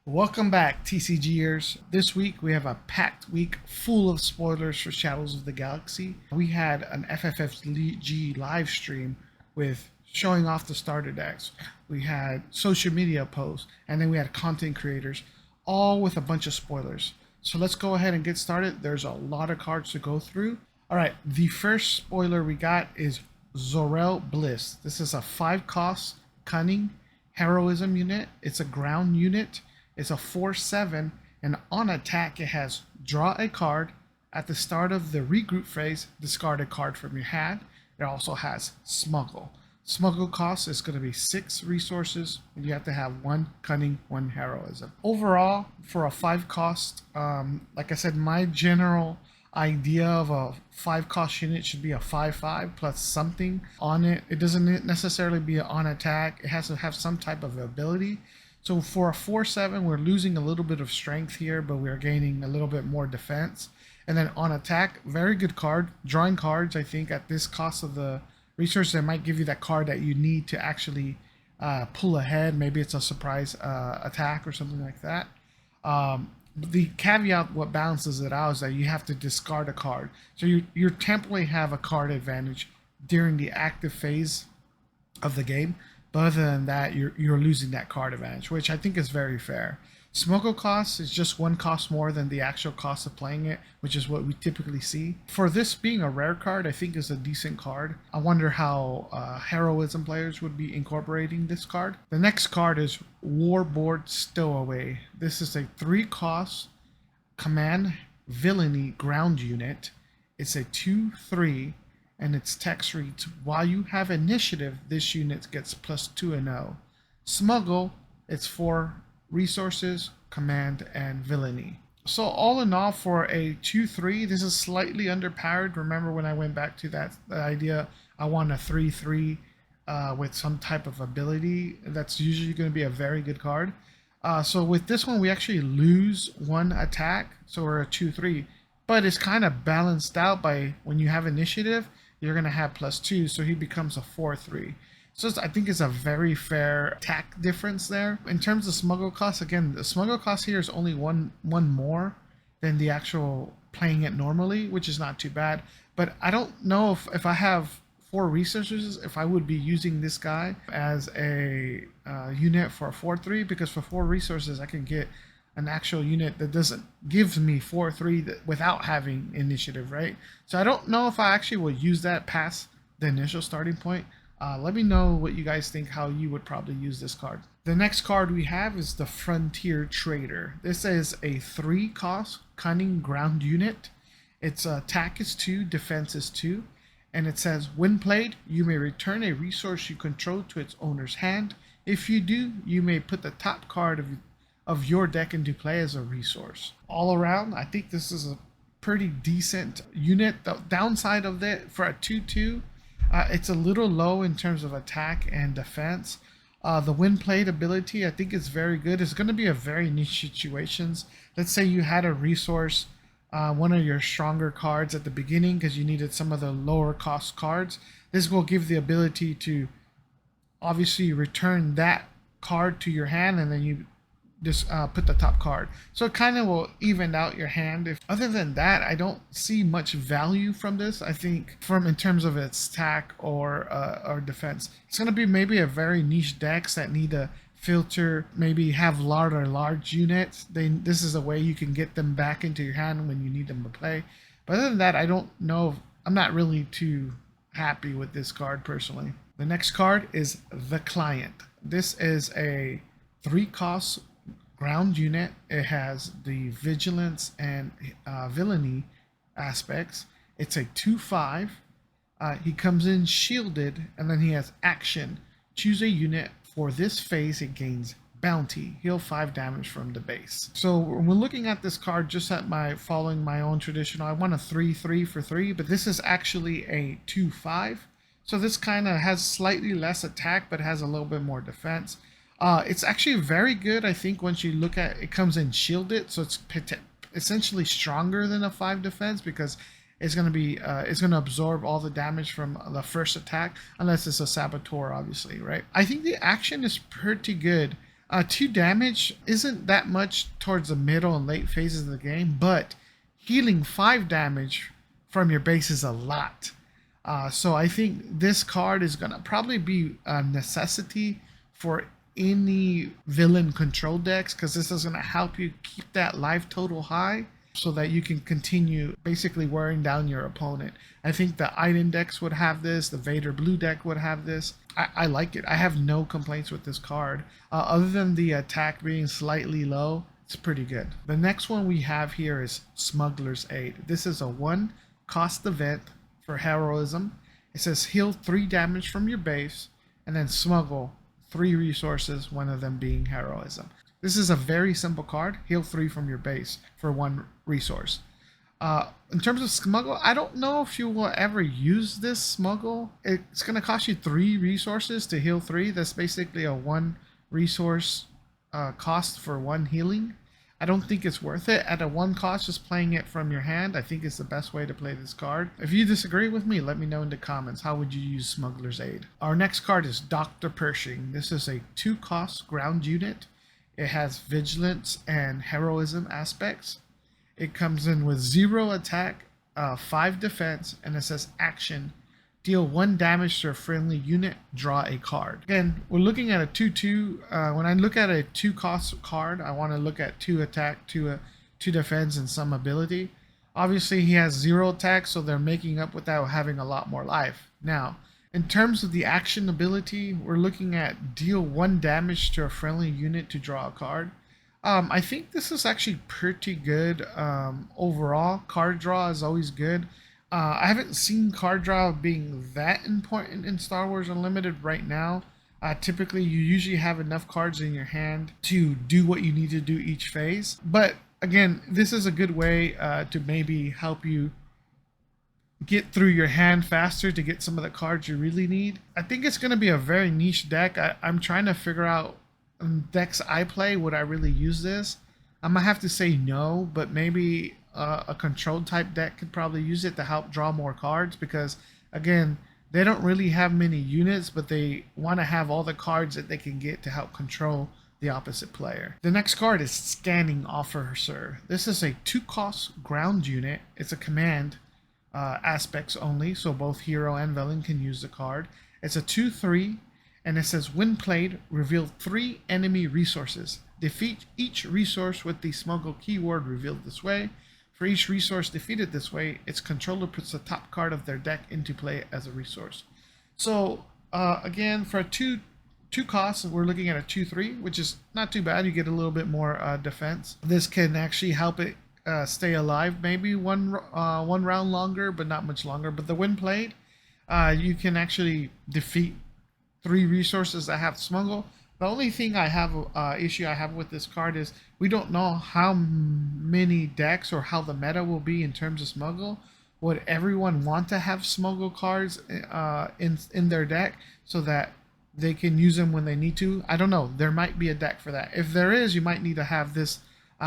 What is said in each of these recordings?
Welcome back, TCGers. This week we have a packed week full of spoilers for Shadows of the Galaxy. We had an FFFG live stream with showing off the starter decks. We had social media posts, and then we had content creators, all with a bunch of spoilers. So let's go ahead and get started. There's a lot of cards to go through. All right, the first spoiler we got is Zorel Bliss. This is a 5 cost cunning heroism unit. It's a ground unit. It's a 4/7, and on attack it has draw a card. At the start of the regroup phase, discard a card from your hand. It also has smuggle. Smuggle cost is going to be 6 resources, and you have to have 1 cunning, 1 heroism. Overall, for a 5 cost, like I said, my general idea of a 5 cost unit should be a 5/5 plus something on it. It doesn't necessarily be on attack. It has to have some type of ability. So for a 4/7, we're losing a little bit of strength here, but we're gaining a little bit more defense. And then on attack, very good card. Drawing cards, I think, at this cost of the resources, that might give you that card that you need to actually pull ahead. Maybe it's a surprise attack or something like that. The caveat, what balances it out, is that you have to discard a card. So you temporarily have a card advantage during the active phase of the game. But other than that, you're losing that card advantage, which I think is very fair. Smuggle cost is just 1 cost more than the actual cost of playing it, which is what we typically see. For this being a rare card, I think is a decent card. I wonder how heroism players would be incorporating this card. The next card is Warboard Stowaway. This is a 3 cost command villainy ground unit. It's a 2/3, and its text reads, while you have initiative, this unit gets +2 and 0. Smuggle, it's 4 resources, command, and villainy. So all in all, for a 2/3, this is slightly underpowered. Remember when I went back to that idea, I want a 3/3 with some type of ability. That's usually going to be a very good card. So with this one, we actually lose 1 attack, so we're a 2/3. But it's kind of balanced out by when you have initiative, you're going to have +2, so he becomes a 4/3. So I think it's a very fair attack difference there. In terms of smuggle cost, again, the smuggle cost here is only one more than the actual playing it normally, which is not too bad. But I don't know if I have 4 resources, if I would be using this guy as a unit for a 4/3, because for 4 resources, I can get an actual unit that doesn't give me 4/3 without having initiative, right? So I don't know if I actually will use that past the initial starting point. Let me know what you guys think, how you would probably use this card. The next card we have is the Frontier Trader. This is a 3 cost cunning ground unit. Its attack is 2, defense is 2, and it says, when played, you may return a resource you control to its owner's hand. If you do, you may put the top card of your deck into play as a resource. All around, I think this is a pretty decent unit. The downside of it, for a 2/2, it's a little low in terms of attack and defense. The when played ability, I think is very good. It's going to be a very niche situations. Let's say you had a resource, one of your stronger cards at the beginning because you needed some of the lower cost cards. This will give the ability to obviously return that card to your hand, and then you just put the top card. So it kind of will even out your hand. Other than that, I don't see much value from this. I think from in terms of its attack or defense, it's going to be maybe a very niche decks that need to filter, maybe have large units. This is a way you can get them back into your hand when you need them to play. But other than that, I don't know. I'm not really too happy with this card personally. The next card is the Client. This is a 3 cost ground unit. It has the vigilance and villainy aspects. It's a 2/5. He comes in shielded, and then he has action. Choose a unit. For this phase, it gains bounty. Heal 5 damage from the base. So when we're looking at this card, just at following my own traditional, I want a 3/3 for 3, but this is actually a 2/5. So this kind of has slightly less attack, but has a little bit more defense. It's actually very good, I think, once you look at it. Comes in shielded, so it's essentially stronger than a 5 defense because it's going to absorb all the damage from the first attack, unless it's a saboteur, obviously, right? I think the action is pretty good. 2 damage isn't that much towards the middle and late phases of the game, but healing 5 damage from your base is a lot. So I think this card is going to probably be a necessity for any villain control decks, because this is going to help you keep that life total high so that you can continue basically wearing down your opponent. I think the Iden decks would have this, the Vader Blue deck would have this. I like it. I have no complaints with this card. Other than the attack being slightly low, it's pretty good. The next one we have here is Smuggler's Aid. This is a 1 cost event for heroism. It says heal 3 damage from your base and then smuggle 3 resources, one of them being heroism. This is a very simple card. Heal 3 from your base for 1 resource. In terms of smuggle, I don't know if you will ever use this smuggle. It's going to cost you 3 resources to heal 3. That's basically a 1 resource cost for 1 healing. I don't think it's worth it. At a 1 cost, just playing it from your hand, I think is the best way to play this card. If you disagree with me, let me know in the comments. How would you use Smuggler's Aid? Our next card is Dr. Pershing. This is a 2 cost ground unit. It has vigilance and heroism aspects. It comes in with 0 attack, 5 defense, and it says action. Deal 1 damage to a friendly unit, draw a card. Again, we're looking at a 2-2. When I look at a 2 cost card, I want to look at 2 attack, 2 defense, and some ability. Obviously, he has 0 attack, so they're making up without having a lot more life. Now, in terms of the action ability, we're looking at deal 1 damage to a friendly unit to draw a card. I think this is actually pretty good overall. Card draw is always good. I haven't seen card draw being that important in Star Wars Unlimited right now. Typically, you usually have enough cards in your hand to do what you need to do each phase. But again, this is a good way to maybe help you get through your hand faster to get some of the cards you really need. I think it's going to be a very niche deck. I'm trying to figure out decks I play, would I really use this? I'm gonna have to say no, but maybe a control type deck could probably use it to help draw more cards, because again, they don't really have many units, but they want to have all the cards that they can get to help control the opposite player. The next card is Scanning Officer. This is a 2 cost ground unit. It's a command aspects only, so both hero and villain can use the card. It's a 2/3. And it says, when played, reveal 3 enemy resources. Defeat each resource with the smuggle keyword revealed this way. For each resource defeated this way, its controller puts the top card of their deck into play as a resource. So, again, for a 2 costs, we're looking at a 2/3, which is not too bad. You get a little bit more defense. This can actually help it stay alive, maybe one round longer, but not much longer. But the when played, you can actually defeat 3 resources that have smuggle. The only thing I have issue I have with this card is we don't know how many decks or how the meta will be in terms of smuggle. Would everyone want to have smuggle cards in their deck so that they can use them when they need to? I don't know. There might be a deck for that. If there is, you might need to have this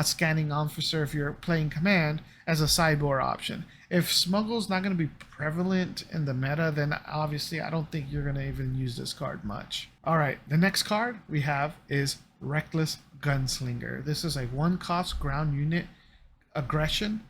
Scanning Officer if you're playing command as a sideboard option. If smuggle's not going to be prevalent in the meta, then obviously I don't think you're going to even use this card much. Alright, the next card we have is Reckless Gunslinger. This is a 1 cost ground unit aggression.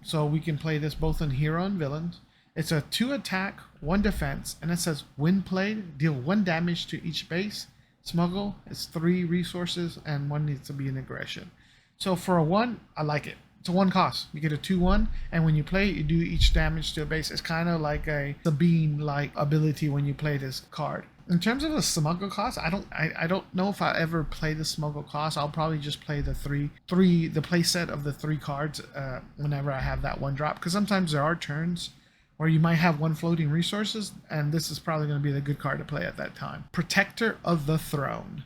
So we can play this both in hero and villains. It's a 2 attack, 1 defense, and it says when played, deal 1 damage to each base. Smuggle is 3 resources and 1 needs to be an aggression. So for a 1, I like it. It's a 1 cost. You get a 2/1, and when you play it, you do each damage to a base. It's kind of like a Sabine-like ability when you play this card. In terms of the smuggle cost, I don't know if I ever play the smuggle cost. I'll probably just play the the play set of the 3 cards whenever I have that 1 drop, because sometimes there are turns where you might have 1 floating resources, and this is probably going to be the good card to play at that time. Protector of the Throne.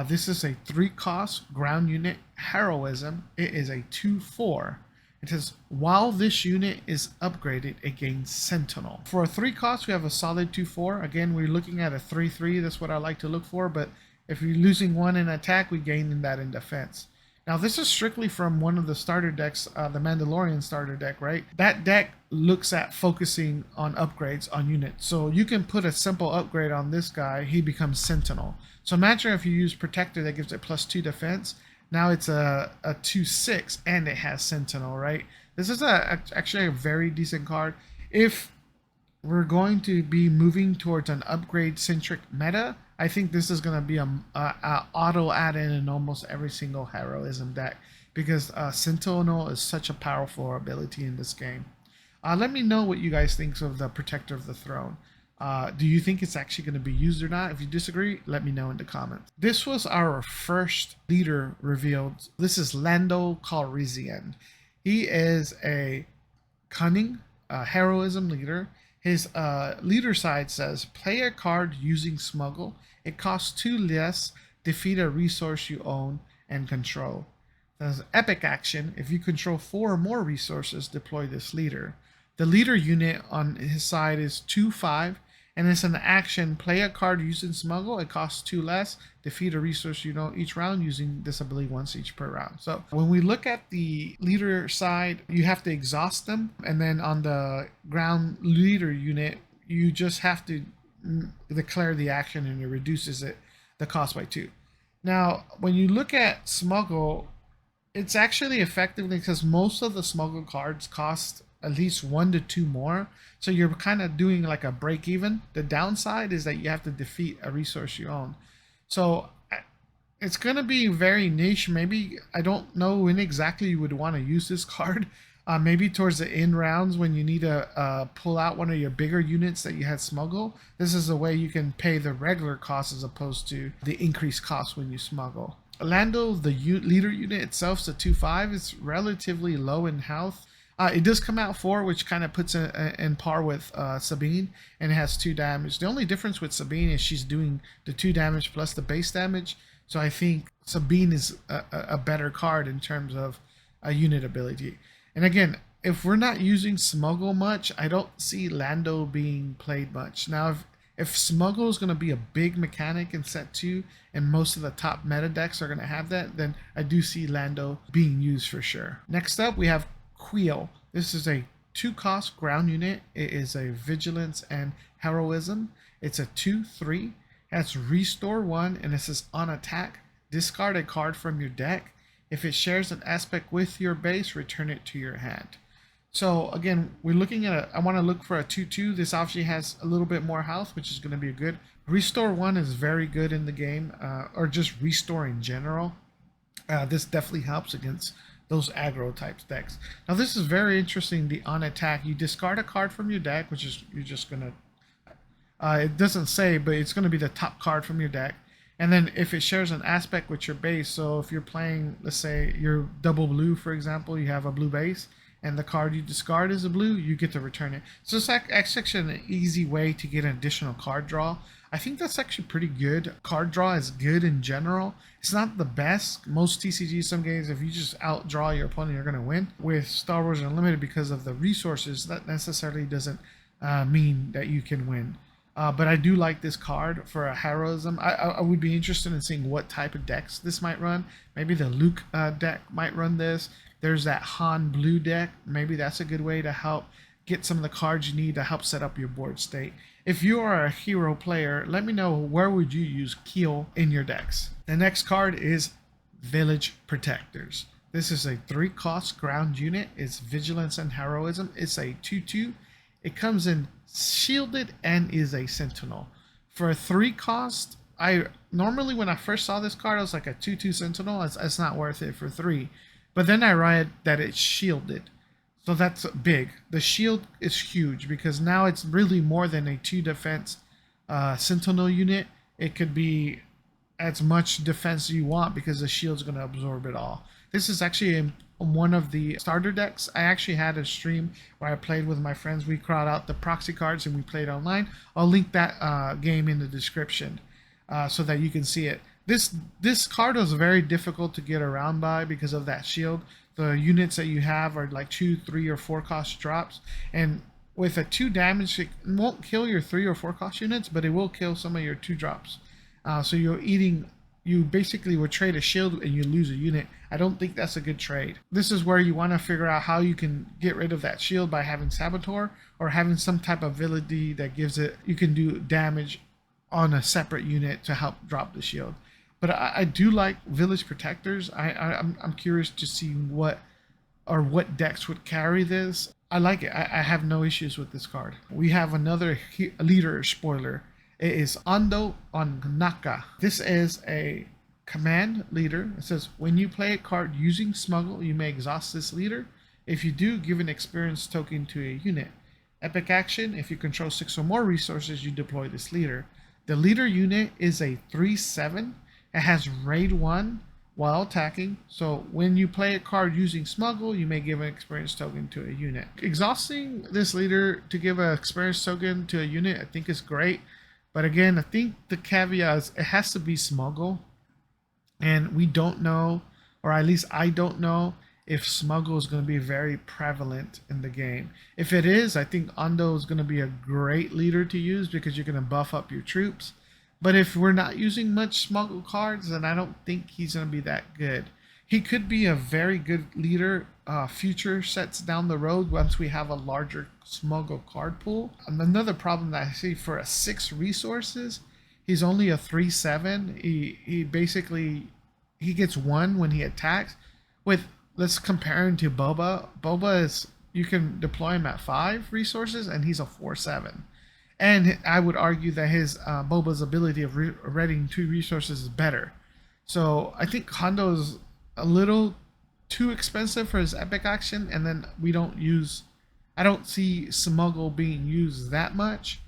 This is a 3 cost ground unit heroism. It is a 2/4. It says while this unit is upgraded, it gains Sentinel. For a 3 cost, we have a solid 2/4. Again, we're looking at a 3/3. That's what I like to look for. But if you're losing 1 in attack, we gain that in defense. Now, this is strictly from one of the starter decks, the Mandalorian starter deck, right? That deck looks at focusing on upgrades on units. So you can put a simple upgrade on this guy, he becomes Sentinel. So imagine if you use Protector that gives it +2 defense. Now it's a 2/6 and it has Sentinel, right? This is actually a very decent card. If we're going to be moving towards an upgrade-centric meta, I think this is going to be a auto add-in in almost every single heroism deck because Sentinel is such a powerful ability in this game. Let me know what you guys think of the Protector of the Throne. Do you think it's actually going to be used or not? If you disagree, let me know in the comments. This was our first leader revealed. This is Lando Calrissian. He is a cunning heroism leader. His leader side says, play a card using Smuggle. It costs 2 less, defeat a resource you own and control. There's epic action. If you control 4 or more resources, deploy this leader. The leader unit on his side is 2/5, and it's an action. Play a card using Smuggle. It costs 2 less. Defeat a resource you know each round using this ability once each per round. So when we look at the leader side, you have to exhaust them, and then on the ground leader unit, you just have to declare the action, and it reduces the cost by 2. Now, when you look at Smuggle, it's actually effectively because most of the Smuggle cards cost at least 1 to 2 more, so you're kind of doing like a break even. The downside is that you have to defeat a resource you own, so it's going to be very niche. Maybe, I don't know when exactly you would want to use this card. Maybe towards the end rounds when you need to pull out one of your bigger units that you had Smuggle. This is a way you can pay the regular cost as opposed to the increased cost when you Smuggle. Lando, the leader unit itself, is a 2/5. It's relatively low in health. It does come out 4, which kind of puts it in par with Sabine, and it has 2 damage. The only difference with Sabine is she's doing the 2 damage plus the base damage. So I think Sabine is a better card in terms of a unit ability. And again, if we're not using Smuggle much, I don't see Lando being played much. Now, if Smuggle is going to be a big mechanic in set 2, and most of the top meta decks are going to have that, then I do see Lando being used for sure. Next up, we have Queel. This is a 2-cost ground unit. It is a vigilance and heroism. It's a 2/3. It has restore 1, and it says on attack, discard a card from your deck. If it shares an aspect with your base, return it to your hand. So again, we're looking at I want to look for a 2/2. This obviously has a little bit more health, which is going to be good. Restore 1 is very good in the game, or just restore in general. This definitely helps against those aggro type decks. Now this is very interesting. The on attack, you discard a card from your deck, which is you're just gonna. It doesn't say, but it's going to be the top card from your deck. And then if it shares an aspect with your base, so if you're playing, let's say you're double blue, for example, you have a blue base, and the card you discard is a blue, you get to return it. So it's actually an easy way to get an additional card draw. I think that's actually pretty good. Card draw is good in general. It's not the best. Most TCGs, some games, if you just outdraw your opponent, you're going to win. With Star Wars Unlimited, because of the resources, that necessarily doesn't mean that you can win. But I do like this card for a heroism. I would be interested in seeing what type of decks this might run. Maybe the Luke deck might run this. There's that Han Blue deck. Maybe that's a good way to help get some of the cards you need to help set up your board state. If you are a hero player, let me know where would you use Queel in your decks. The next card is Village Protectors. This is a 3-cost ground unit. It's vigilance and heroism. It's a 2/2. It comes in shielded and is a sentinel. For a 3-cost, I normally when I first saw this card, I was like a 2/2 sentinel. It's not worth it for 3. But then I read that it's shielded. So that's big. The shield is huge because now it's really more than a 2 defense sentinel unit. It could be as much defense as you want because the shield's going to absorb it all. This is actually in one of the starter decks. I actually had a stream where I played with my friends. We crowd out the proxy cards and we played online. I'll link that game in the description so that you can see it. This card was very difficult to get around by because of that shield. The units that you have are like 2, 3, or 4 cost drops, and with a 2 damage, it won't kill your 3 or 4 cost units, but it will kill some of your 2 drops. So you're eating you basically would trade a shield and you lose a unit. I don't think that's a good trade. This is where you want to figure out how you can get rid of that shield by having Saboteur or having some type of ability that gives it, you can do damage on a separate unit to help drop the shield. But I do like Village Protectors. I'm curious to see what decks would carry this. I like it. I have no issues with this card. We have another leader spoiler. It is Ando on Naka. This is a command leader. It says when you play a card using Smuggle, you may exhaust this leader. If you do, give an experience token to a unit. Epic action, if you control 6 or more resources, you deploy this leader. The leader unit is a 3/7. It has raid 1 while attacking. So when you play a card using Smuggle, you may give an experience token to a unit. Exhausting this leader to give an experience token to a unit, I think is great. But again, I think the caveat is it has to be Smuggle. And we don't know, or at least I don't know, if Smuggle is going to be very prevalent in the game. If it is, I think Ando is going to be a great leader to use because you're going to buff up your troops. But if we're not using much Smuggle cards, then I don't think he's going to be that good. He could be a very good leader future sets down the road once we have a larger Smuggle card pool. And another problem that I see for a 6 resources, he's only a 3/7. He basically, he gets 1 when he attacks. Let's compare him to Boba. Boba is, you can deploy him at 5 resources and he's a 4/7. And I would argue that his Boba's ability of readying 2 resources is better. So I think Hondo's a little too expensive for his epic action, and then I don't see Smuggle being used that much.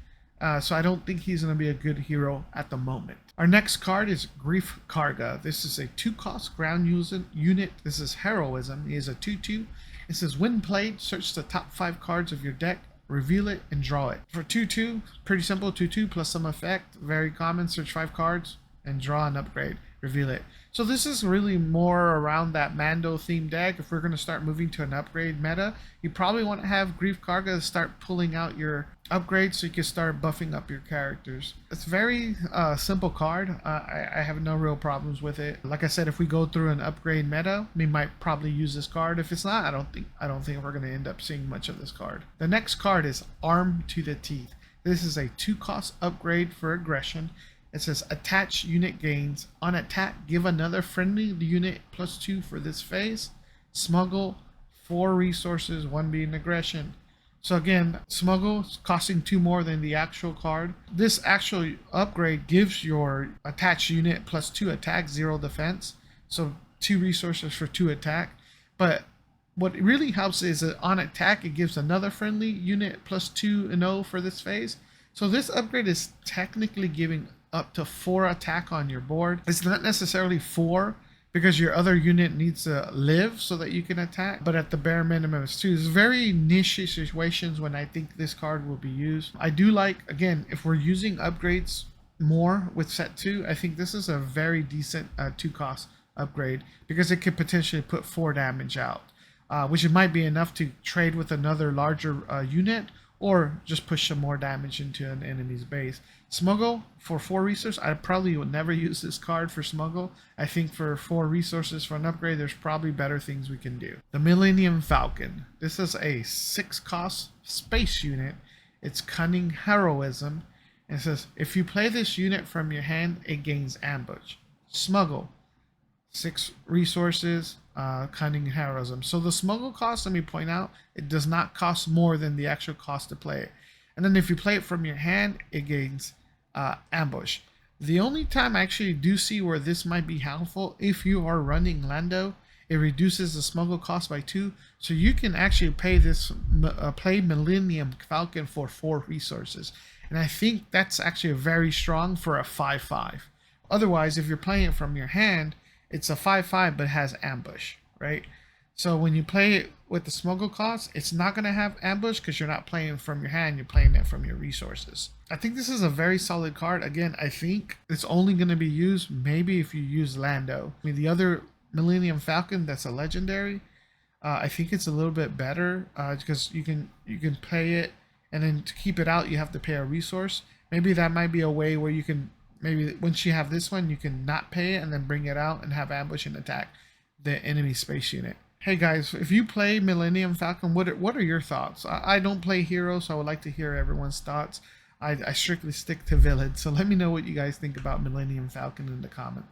So I don't think he's going to be a good hero at the moment. Our next card is Grief Karga. This is a 2-cost ground unit. This is Heroism. He is a 2/2. It says when played, search the top 5 cards of your deck, reveal it, and draw it. For 2/2, pretty simple, 2/2 plus some effect, very common, search 5 cards and draw an upgrade, reveal it. So this is really more around that Mando themed deck. If we're going to start moving to an upgrade meta, you probably want to have Grief Karga start pulling out your upgrades so you can start buffing up your characters. It's a very simple card. I have no real problems with it. Like I said, if we go through an upgrade meta, we might probably use this card. If it's not, I don't think we're going to end up seeing much of this card. The next card is Arm to the Teeth. This is a 2-cost upgrade for aggression. It says attach unit gains. On attack, give another friendly unit +2 for this phase. Smuggle 4 resources, 1 being aggression. So again, Smuggle costing 2 more than the actual card. This actual upgrade gives your attached unit +2 attack, 0 defense. So 2 resources for 2 attack. But what really helps is that on attack, it gives another friendly unit +2 and 0 for this phase. So this upgrade is technically giving up to 4 attack on your board. It's not necessarily 4 because your other unit needs to live so that you can attack, but at the bare minimum it's 2. It's very niche situations when I think this card will be used. I do like, again, if we're using upgrades more with set 2, I think this is a very decent 2-cost upgrade because it could potentially put 4 damage out, which it might be enough to trade with another larger unit or just push some more damage into an enemy's base. Smuggle for 4 resources. I probably would never use this card for Smuggle. I think for 4 resources for an upgrade, there's probably better things we can do. The Millennium Falcon. This is a 6-cost space unit. It's Cunning Heroism. And it says, if you play this unit from your hand, it gains ambush. Smuggle. 6 resources, Cunning Heroism. So the Smuggle cost, let me point out, it does not cost more than the actual cost to play it. And then if you play it from your hand, it gains ambush. The only time I actually do see where this might be helpful, if you are running Lando, it reduces the Smuggle cost by 2. So you can actually pay Millennium Falcon for 4 resources. And I think that's actually very strong for a 5/5. Otherwise, if you're playing it from your hand, it's a 5/5 but has ambush, right? So when you play it with the Smuggle cost, it's not going to have ambush because you're not playing from your hand, you're playing it from your resources. I think this is a very solid card. Again, I think it's only going to be used maybe if you use Lando. I mean, the other Millennium Falcon that's a legendary, I think it's a little bit better because you can pay it, and then to keep it out, you have to pay a resource. Maybe that might be a way where you can maybe once you have this one, you can not pay it and then bring it out and have ambush and attack the enemy space unit. Hey guys, if you play Millennium Falcon, what are your thoughts? I don't play Hero, so I would like to hear everyone's thoughts. I strictly stick to Village, so let me know what you guys think about Millennium Falcon in the comments.